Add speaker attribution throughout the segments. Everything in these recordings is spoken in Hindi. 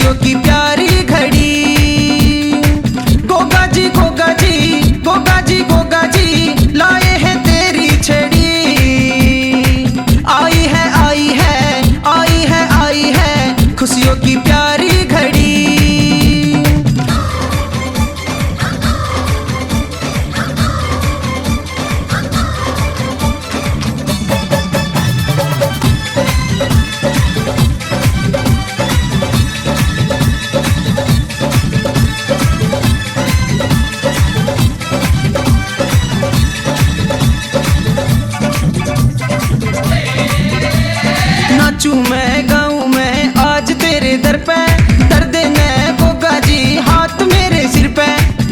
Speaker 1: खुशियों की प्यारी घड़ी। गोगा जी गोगा जी गोगा जी गोगा जी लाए हैं तेरी छड़ी। आई है आई है आई है आई है खुशियों की प्यारी घड़ी। नाचूं मैं गाऊं मैं आज तेरे दर पे, दर्द ने गोगा जी हाथ मेरे सिर पे।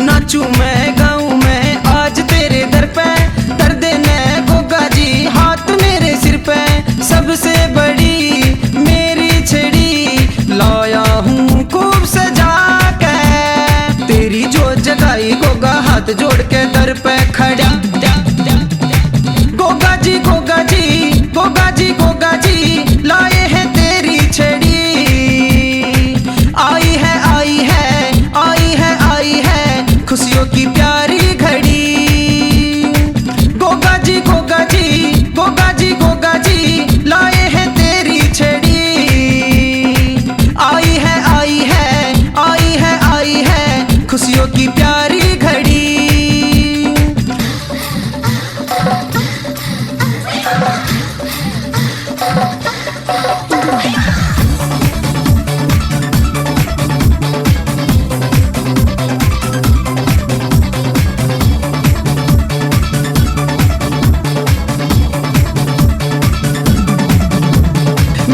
Speaker 1: नाचूं मैं गाऊं मैं आज तेरे दर पे, दर्द ने गोगा जी हाथ मेरे सिर पे। सबसे बड़ी मेरी छड़ी लाया हूँ खूब सजा के, तेरी जो जगाई गोगा हाथ जोड़ के दर पे खड़ा। गोगा जी गोगा जी गोगा जी गोगा जी लाए हैं तेरी छड़ी। आई है आई है आई है आई है खुशियों की प्यारी घड़ी। गोगा जी गोगा जी गोगा जी गोगा जी लाए हैं तेरी छड़ी। आई है आई है आई है आई है खुशियों की प्यारी घड़ी।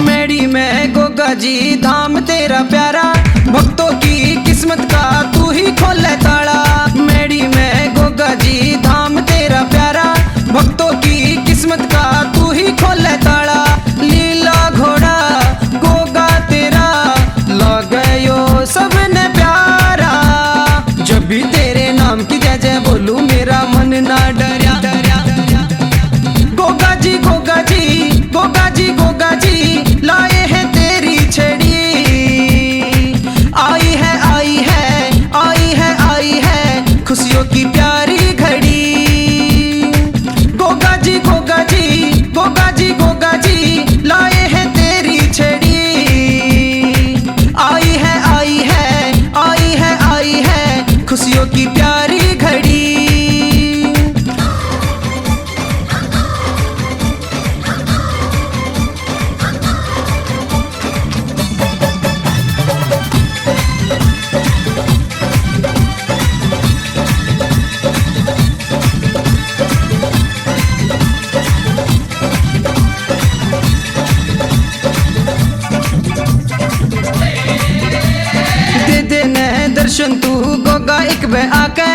Speaker 1: मेरी में गोगा जी धाम तेरा प्यारा, भक्तों की किस्मत का तू ही खोले ताला। मेरी में गोगा जी धाम तेरा प्यारा, भक्तों की किस्मत का तू ही खोले ताला। लीला घोड़ा गोगा तेरा लगयो सबने प्यारा, जब भी तेरे नाम की जय जय बोलूं मेरा मन ना डरा। गोगा जी गोगा जी गोगा जी गोगा जी लाए हैं तेरी छड़ी। आई है आई है आई है आई है खुशियों की प्यारी घड़ी। गोगा जी गोगा जी गोगा जी गोगा जी लाए हैं तेरी छड़ी। आई है आई है आई है आई है खुशियों की प्यारी घड़ी। दे देने दर्शन तू गोगा एक बे आके,